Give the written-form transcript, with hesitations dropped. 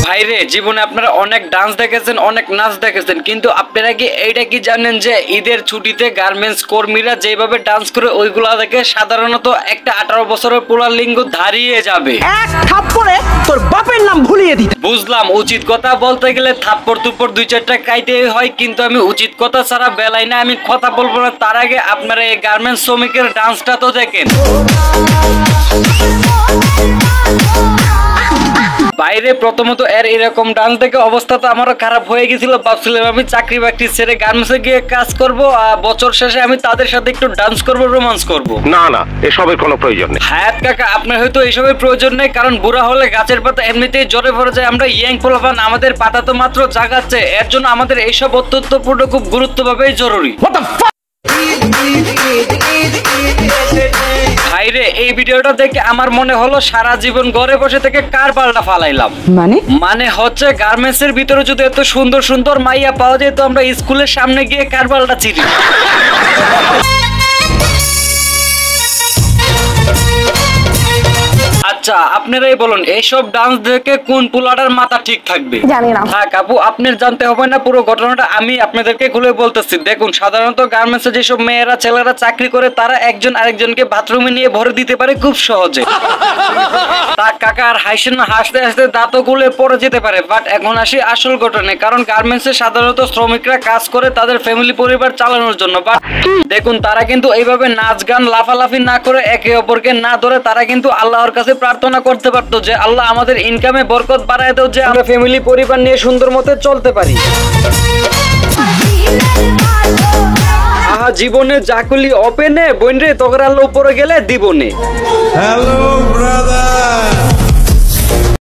ভাইরে জীবনে আপনারা অনেক ডান্স দেখেছেন, অনেক নাচ দেখেছেন, কিন্তু আপনারা কি এইটা কি জানেন যে ঈদের ছুটিতে গার্মেন্টস কর্মীরা যেভাবে ডান্স করে ওইগুলা দেখে সাধারণত একটা 18 বছরের পোলার লিঙ্গ দাঁড়িয়ে যাবে। এক থাপ্পড়ে তোর বাপের নাম ভুলিয়ে দিতে। বুঝলাম, উচিত কথা বলতে গেলে থাপ্পড় তুপ্পড় 2-4টা খাইতেই হয়, কিন্তু আমি উচিত কথা ছাড়া বেলাই না, আমি কথা বলবো না। তার আগে আপনারা এই গার্মেন্টস শ্রমিকের ডান্সটা তো দেখেন। বাইরে প্রথমত এর এরকম ডান্স দেখে অবস্থা তো আমারও খারাপ হয়ে গেছিল। ভাবছিলাম আমি চাকরি বাকরি ছেড়ে গার্মেন্টসে গিয়ে কাজ করব, বছর শেষে আমি তাদের সাথে একটু ডান্স করব, রোমান্স করব। না না, এসবের কোনো প্রয়োজন নেই। হ্যাঁ কাকা, আপনার হয়তো এইসবের প্রয়োজন নেই, কারণ বুড়া হলে গাছের পাতা এমনিতেই জ্বরে পড়ে যায়। আমরা ইয়াং পোলাপান, আমাদের পাতা তো মাত্র জাগাচ্ছে, এর জন্য আমাদের এইসব অত্যন্তপূর্ণ খুব গুরুত্বভাবেই জরুরি। ভাইরে এই ভিডিওটা দেখে আমার মনে হলো সারা জীবন ঘরে বসে থেকে কার পাল্টা ফালাইলাম। মানে হচ্ছে গার্মেন্টস এর ভিতরে যদি এত সুন্দর সুন্দর মাইয়া পাওয়া যায় তো আমরা স্কুলের সামনে গিয়ে কার পাল্টা চিরি। আচ্ছা আপনারাই বলুন, এইসব ডান্স দেখে কোন পোলাটার মাথা ঠিক থাকবে? জানি না। হ্যাঁ কাকু, আপনার জানতে হবে না, পুরো ঘটনাটা আমি আপনাদেরকে খুলে বলতেছি। দেখুন, সাধারণত গার্মেন্টসে যেসব মেয়েরা ছেলেরা চাকরি করে তারা একজন আরেকজনকে বাথরুমে নিয়ে ভরে দিতে পারে খুব সহজে। তা কাকা আর হাসেন না, হাসতে হাসতে দাঁতও গুলে পড়ে যেতে পারে। বাট এখন আসি আসল ঘটনায়, কারণ গার্মেন্টসে সাধারণত শ্রমিকরা কাজ করে তাদের ফ্যামিলি পরিবার চালানোর জন্য। বাট দেখুন, তারা কিন্তু এইভাবে নাচ গান লাফালাফি না করে, একে অপরকে না ধরে, তারা কিন্তু আল্লাহর কাছে প্রার্থনা করতে পারতো যে আল্লাহ আমাদের ইনকামে বরকত বাড়ায় দাও, যে আমরা ফ্যামিলি পরিবার নিয়ে সুন্দর মতো চলতে পারি। আহা জীবনে জাকুলি ওপেনে বইনরে তগর আল্লাহ উপরে গেলে দিবনে। হ্যালো